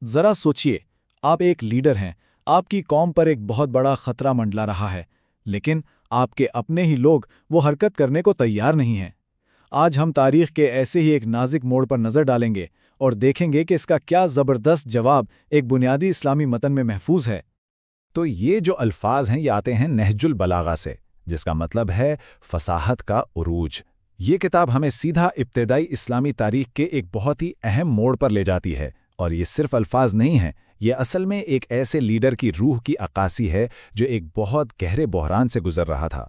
ذرا سوچئے، آپ ایک لیڈر ہیں، آپ کی قوم پر ایک بہت بڑا خطرہ منڈلا رہا ہے، لیکن آپ کے اپنے ہی لوگ وہ حرکت کرنے کو تیار نہیں ہیں۔ آج ہم تاریخ کے ایسے ہی ایک نازک موڑ پر نظر ڈالیں گے اور دیکھیں گے کہ اس کا کیا زبردست جواب ایک بنیادی اسلامی متن میں محفوظ ہے۔ تو یہ جو الفاظ ہیں یہ آتے ہیں نہج البلاغہ سے، جس کا مطلب ہے فصاحت کا عروج۔ یہ کتاب ہمیں سیدھا ابتدائی اسلامی تاریخ کے ایک بہت ہی اہم موڑ پر لے جاتی ہے، اور یہ صرف الفاظ نہیں ہیں، یہ اصل میں ایک ایسے لیڈر کی روح کی عکاسی ہے جو ایک بہت گہرے بحران سے گزر رہا تھا۔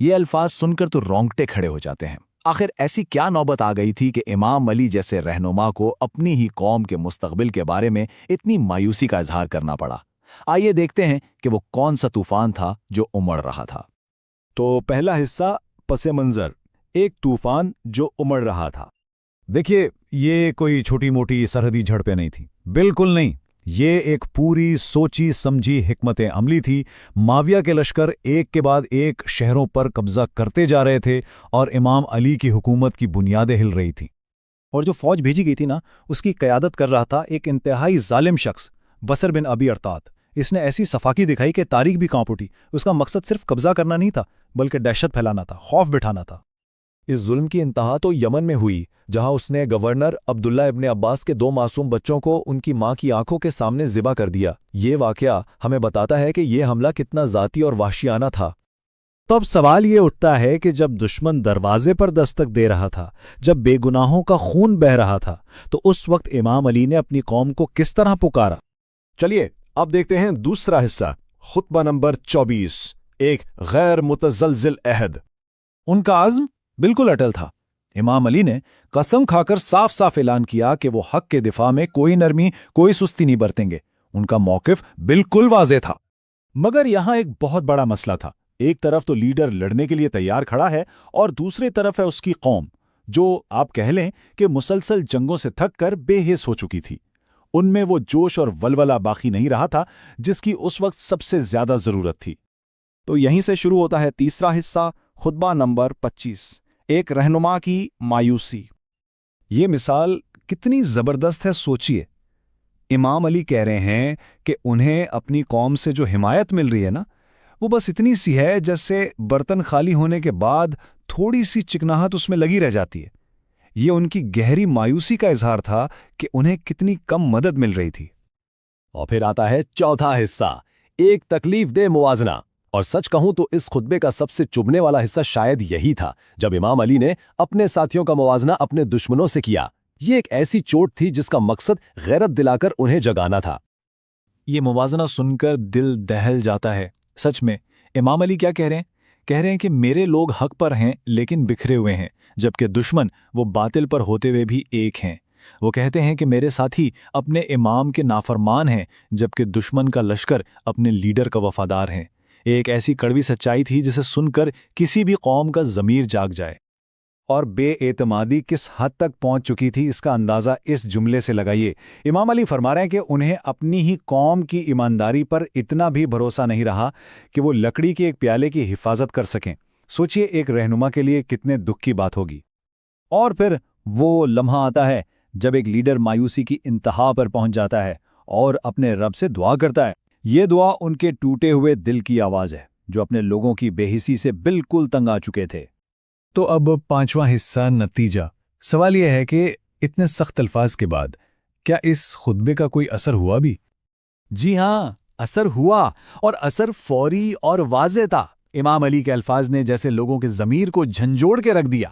یہ الفاظ سن کر تو رونگٹے کھڑے ہو جاتے ہیں۔ آخر ایسی کیا نوبت آ گئی تھی کہ امام علی جیسے رہنما کو اپنی ہی قوم کے مستقبل کے بارے میں اتنی مایوسی کا اظہار کرنا پڑا؟ آئیے دیکھتے ہیں کہ وہ کون سا طوفان تھا جو امڑ رہا تھا۔ تو پہلا حصہ، پس منظر، ایک طوفان جو امڑ رہا تھا۔ دیکھیے، یہ کوئی چھوٹی موٹی سرحدی جھڑپیں نہیں تھیں، بالکل نہیں۔ یہ ایک پوری سوچی سمجھی حکمت عملی تھی۔ معاویہ کے لشکر ایک کے بعد ایک شہروں پر قبضہ کرتے جا رہے تھے اور امام علی کی حکومت کی بنیادیں ہل رہی تھیں۔ اور جو فوج بھیجی گئی تھی نا، اس کی قیادت کر رہا تھا ایک انتہائی ظالم شخص، بصر بن ابی ارطاد۔ اس نے ایسی صفاقی دکھائی کہ تاریخ بھی کانپ اٹھی۔ اس کا مقصد صرف قبضہ کرنا نہیں تھا، بلکہ دہشت پھیلانا تھا، خوف بٹھانا تھا۔ اس ظلم کی انتہا تو یمن میں ہوئی، جہاں اس نے گورنر عبداللہ ابن عباس کے 2 معصوم بچوں کو ان کی ماں کی آنکھوں کے سامنے ذبح کر دیا۔ یہ واقعہ ہمیں بتاتا ہے کہ یہ حملہ کتنا ذاتی اور وحشیانہ تھا۔ تو اب سوال یہ اٹھتا ہے کہ جب دشمن دروازے پر دستک دے رہا تھا، جب بے گناہوں کا خون بہہ رہا تھا، تو اس وقت امام علی نے اپنی قوم کو کس طرح پکارا؟ چلیے اب دیکھتے ہیں دوسرا حصہ، خطبہ نمبر 24، ایک غیر متزلزل عہد۔ ان کا عزم بالکل اٹل تھا۔ امام علی نے قسم کھا کر صاف صاف اعلان کیا کہ وہ حق کے دفاع میں کوئی نرمی، کوئی سستی نہیں برتیں گے۔ ان کا موقف بالکل واضح تھا۔ مگر یہاں ایک بہت بڑا مسئلہ تھا۔ ایک طرف تو لیڈر لڑنے کے لیے تیار کھڑا ہے، اور دوسری طرف ہے اس کی قوم، جو آپ کہہ لیں کہ مسلسل جنگوں سے تھک کر بے حس ہو چکی تھی۔ ان میں وہ جوش اور ولولہ باقی نہیں رہا تھا جس کی اس وقت سب سے زیادہ ضرورت تھی۔ تو یہیں سے شروع ہوتا ہے تیسرا حصہ، خطبہ نمبر 25، ایک رہنما کی مایوسی۔ یہ مثال کتنی زبردست ہے، سوچئے۔ امام علی کہہ رہے ہیں کہ انہیں اپنی قوم سے جو حمایت مل رہی ہے نا، وہ بس اتنی سی ہے جیسے برتن خالی ہونے کے بعد تھوڑی سی چکناہٹ اس میں لگی رہ جاتی ہے۔ یہ ان کی گہری مایوسی کا اظہار تھا کہ انہیں کتنی کم مدد مل رہی تھی۔ اور پھر آتا ہے چوتھا حصہ، ایک تکلیف دہ موازنہ۔ اور سچ کہوں تو اس خطبے کا سب سے چبھنے والا حصہ شاید یہی تھا، جب امام علی نے اپنے ساتھیوں کا موازنہ اپنے دشمنوں سے کیا۔ یہ ایک ایسی چوٹ تھی جس کا مقصد غیرت دلا کر انہیں جگانا تھا۔ یہ موازنہ سن کر دل دہل جاتا ہے۔ سچ میں امام علی کیا کہہ رہے ہیں؟ کہہ رہے ہیں کہ میرے لوگ حق پر ہیں لیکن بکھرے ہوئے ہیں، جبکہ دشمن وہ باطل پر ہوتے ہوئے بھی ایک ہیں۔ وہ کہتے ہیں کہ میرے ساتھی اپنے امام کے نافرمان ہیں، جبکہ دشمن کا لشکر اپنے لیڈر کا وفادار ہیں۔ ایک ایسی کڑوی سچائی تھی جسے سن کر کسی بھی قوم کا ضمیر جاگ جائے۔ اور بے اعتمادی کس حد تک پہنچ چکی تھی اس کا اندازہ اس جملے سے لگائیے۔ امام علی فرما رہے ہیں کہ انہیں اپنی ہی قوم کی ایمانداری پر اتنا بھی بھروسہ نہیں رہا کہ وہ لکڑی کے ایک پیالے کی حفاظت کر سکیں۔ سوچئے ایک رہنما کے لیے کتنے دکھ کی بات ہوگی۔ اور پھر وہ لمحہ آتا ہے جب ایک لیڈر مایوسی کی انتہا پر پہنچ جاتا ہے اور اپنے رب سے دعا کرتا ہے۔ یہ دعا ان کے ٹوٹے ہوئے دل کی آواز ہے، جو اپنے لوگوں کی بے حسی سے بالکل تنگ آ چکے تھے۔ تو اب پانچواں حصہ، نتیجہ۔ سوال یہ ہے کہ اتنے سخت الفاظ کے بعد کیا اس خطبے کا کوئی اثر ہوا بھی؟ جی ہاں، اثر ہوا، اور اثر فوری اور واضح تھا۔ امام علی کے الفاظ نے جیسے لوگوں کے ضمیر کو جھنجھوڑ کے رکھ دیا۔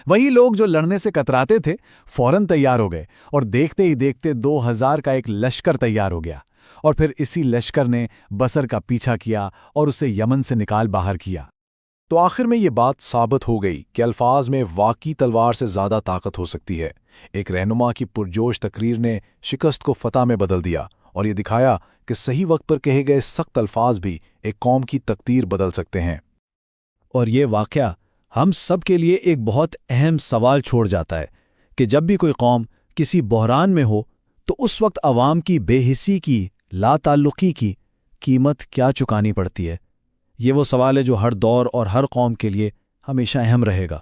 وہی لوگ جو لڑنے سے کتراتے تھے فوراً تیار ہو گئے، اور دیکھتے ہی دیکھتے 2000 کا ایک لشکر تیار ہو گیا۔ اور پھر اسی لشکر نے بصر کا پیچھا کیا اور اسے یمن سے نکال باہر کیا۔ تو آخر میں یہ بات ثابت ہو گئی کہ الفاظ میں واقعی تلوار سے زیادہ طاقت ہو سکتی ہے۔ ایک رہنما کی پرجوش تقریر نے شکست کو فتح میں بدل دیا، اور یہ دکھایا کہ صحیح وقت پر کہے گئے سخت الفاظ بھی ایک قوم کی تقدیر بدل سکتے ہیں۔ اور یہ واقعہ ہم سب کے لیے ایک بہت اہم سوال چھوڑ جاتا ہے کہ جب بھی کوئی قوم کسی بحران میں ہو تو اس وقت عوام کی بے حسی کی، لا تعلقی کی قیمت کیا چکانی پڑتی ہے؟ یہ وہ سوال ہے جو ہر دور اور ہر قوم کے لیے ہمیشہ اہم رہے گا۔